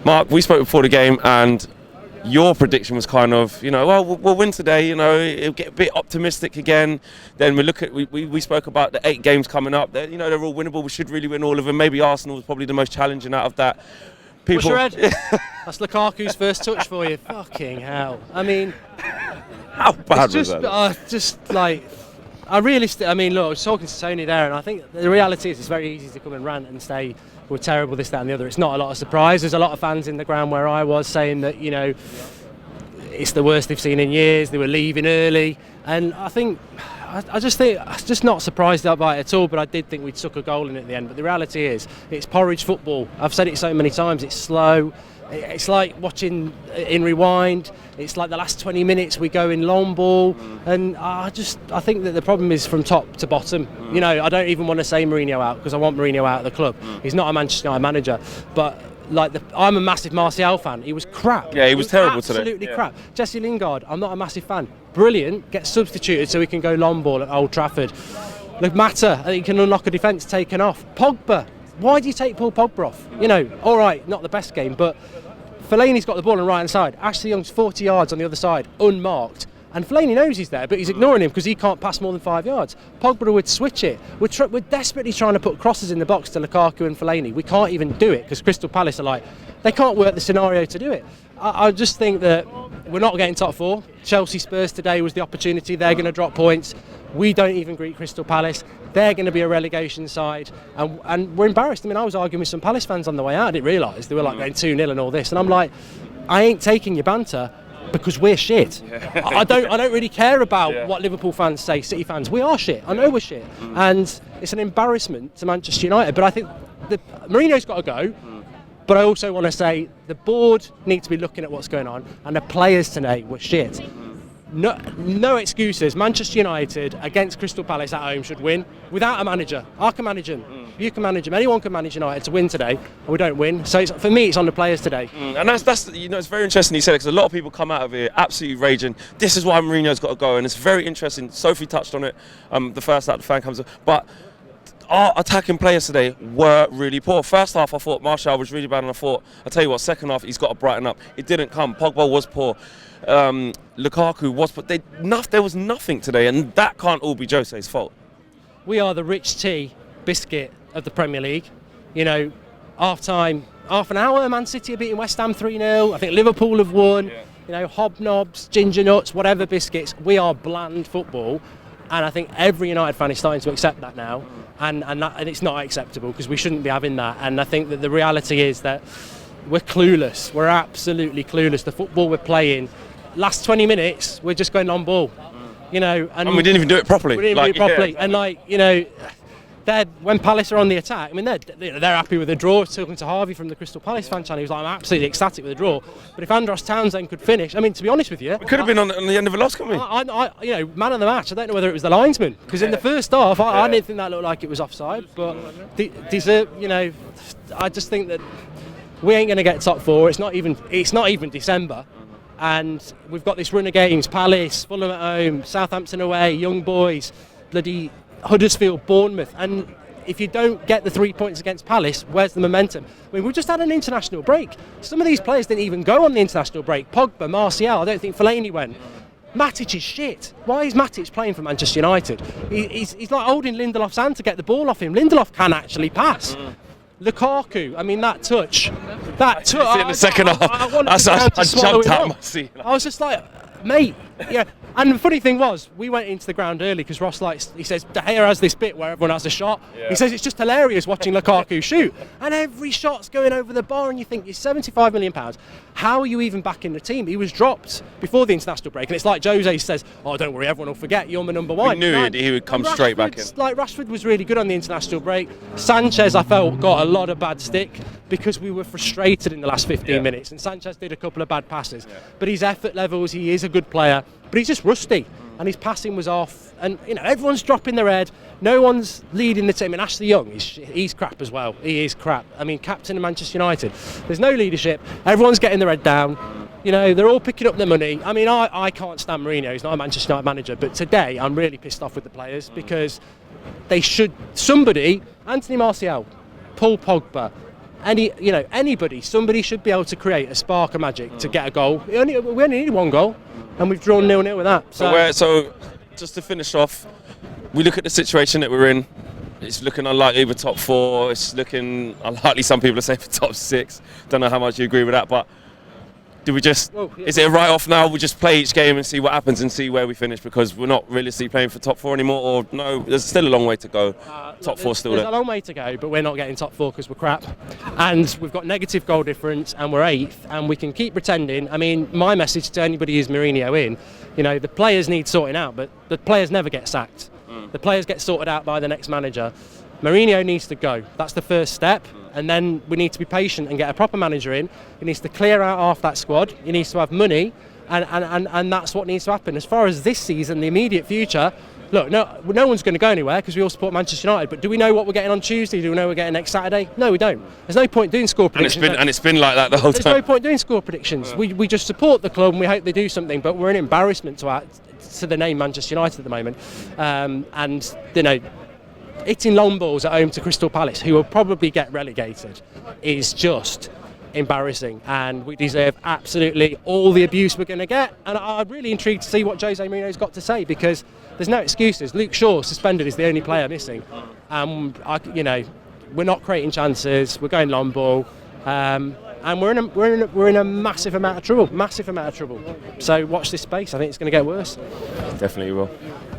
Mark, we spoke before the game, and your prediction was kind of, well, we'll win today. It'll get a bit optimistic again. Then we spoke about the 8 games coming up. They're all winnable. We should really win all of them. Maybe Arsenal was probably the most challenging out of that. Push your head. That's Lukaku's first touch for you. Fucking hell. I mean, how bad was that? I mean, look, I was talking to Tony there, and I think the reality is it's very easy to come and rant and say we're terrible, this, that and the other. It's not a lot of surprise. There's a lot of fans in the ground where I was saying that, it's the worst they've seen in years. They were leaving early, and I just think I'm just not surprised by it at all, but I did think we'd suck a goal in at the end. But the reality is, it's porridge football. I've said it so many times, it's slow. It's like watching in rewind. It's like the last 20 minutes we go in long ball, and I think that the problem is from top to bottom. I don't even want to say Mourinho out because I want Mourinho out of the club. He's not a Manchester United manager, but I'm a massive Martial fan. He was crap. Yeah, he was terrible today. Absolutely crap. Jesse Lingard, I'm not a massive fan. Brilliant, gets substituted so he can go long ball at Old Trafford. Look, Mata, I think he can unlock a defence taken off. Pogba, why do you take Paul Pogba off? All right, not the best game, but Fellaini's got the ball on the right hand side. Ashley Young's 40 yards on the other side, unmarked. And Fellaini knows he's there, but he's ignoring him because he can't pass more than 5 yards. Pogba would switch it. We're desperately trying to put crosses in the box to Lukaku and Fellaini. We can't even do it because Crystal Palace are they can't work the scenario to do it. I just think that we're not getting top 4. Chelsea Spurs today was the opportunity. They're going to drop points. We don't even greet Crystal Palace. They're going to be a relegation side, and we're embarrassed. I mean, I was arguing with some Palace fans on the way out. I didn't realise they were going 2-0 and all this, and I'm like, I ain't taking your banter because we're shit. Yeah. I don't really care about what Liverpool fans say, City fans. We are shit. I know we're shit, and it's an embarrassment to Manchester United. But I think Mourinho's got to go. But I also want to say the board need to be looking at what's going on, and the players today were shit. No excuses. Manchester United against Crystal Palace at home should win without a manager. I can manage them. You can manage them. Anyone can manage United to win today, and we don't win. So for me, it's on the players today. And that's it's very interesting you said it, because a lot of people come out of here absolutely raging. This is why Mourinho's got to go, and it's very interesting. Sophie touched on it. The first out the fan comes up, but our attacking players today were really poor. First half, I thought Martial was really bad, and I tell you what, second half, he's got to brighten up. It didn't come. Pogba was poor. Lukaku was, but there was nothing today, and that can't all be Jose's fault. We are the rich tea biscuit of the Premier League. Half time, half an hour, Man City are beating West Ham 3-0. I think Liverpool have won. Hobnobs, ginger nuts, whatever biscuits. We are bland football. And I think every United fan is starting to accept that now, and it's not acceptable because we shouldn't be having that. And I think that the reality is that we're clueless. We're absolutely clueless. The football we're playing, last 20 minutes, we're just going on ball. And we didn't even do it properly. We didn't do it properly, and when Palace are on the attack, I mean, they're happy with the draw. I was talking to Harvey from the Crystal Palace fan channel. He was like, I'm absolutely ecstatic with the draw. But if Andros Townsend could finish, I mean, to be honest with you, it could have been on the end of a loss, couldn't we? Man of the match. I don't know whether it was the linesman, because in the first half, I didn't think that looked like it was offside. But I just think that we ain't going to get top 4. It's not even December. And we've got this run of games: Palace, Fulham at home, Southampton away, Young Boys, bloody Huddersfield, Bournemouth. And if you don't get the 3 points against Palace, where's the momentum? I mean, we've just had an international break. Some of these players didn't even go on the international break. Pogba, Martial, I don't think Fellaini went. Matic is shit. Why is Matic playing for Manchester United? He's like holding Lindelof's hand to get the ball off him. Lindelof can actually pass. Lukaku, I mean, that touch. In the second half, I jumped out my seat. I was just like, mate, yeah. And the funny thing was, we went into the ground early because Ross he says, De Gea has this bit where everyone has a shot. Yeah. He says it's just hilarious watching Lukaku shoot. And every shot's going over the bar, and you think, you're £75 million. How are you even back in the team? He was dropped before the international break. And it's like Jose says, oh, don't worry, everyone will forget, you're my number one. We knew he would come straight back in. Rashford was really good on the international break. Sanchez, I felt, got a lot of bad stick because we were frustrated in the last 15 minutes. And Sanchez did a couple of bad passes. Yeah. But his effort levels, he is a good player. But he's just rusty, and his passing was off, and everyone's dropping their head. No one's leading the team, and Ashley Young, he's crap as well. He is crap. I mean, captain of Manchester United. There's no leadership. Everyone's getting their head down. They're all picking up their money. I mean, I can't stand Mourinho. He's not a Manchester United manager, but today I'm really pissed off with the players because Anthony Martial, Paul Pogba, Anybody, somebody should be able to create a spark of magic to get a goal. We only need one goal, and we've drawn 0-0 with that. So just to finish off, we look at the situation that we're in. It's looking unlikely for top 4. It's looking unlikely, some people are saying, for top 6. Don't know how much you agree with that, but do we just, is it a write-off now? We just play each game and see what happens and see where we finish, because we're not realistically playing for top 4 anymore? Or no, there's still a long way to go. Top 4 still there. There's a long way to go, but we're not getting top 4 because we're crap. And we've got negative goal difference and we're 8th, and we can keep pretending. I mean, my message to anybody who's Mourinho in, the players need sorting out, but the players never get sacked. The players get sorted out by the next manager. Mourinho needs to go. That's the first step. And then we need to be patient and get a proper manager in. He needs to clear out half that squad. He needs to have money. And that's what needs to happen. As far as this season, the immediate future, look, no one's going to go anywhere because we all support Manchester United. But do we know what we're getting on Tuesday? Do we know what we're getting next Saturday? No, we don't. There's no point doing score predictions. And it's been like that the whole time. There's no point doing score predictions. We just support the club and we hope they do something. But we're an embarrassment to the name Manchester United at the moment. Hitting long balls at home to Crystal Palace, who will probably get relegated, is just embarrassing, and we deserve absolutely all the abuse we're going to get. And I'm really intrigued to see what Jose Mourinho's got to say, because there's no excuses. Luke Shaw, suspended, is the only player missing. We're not creating chances. We're going long ball, and we're in a massive amount of trouble. So watch this space. I think it's going to get worse. Definitely will.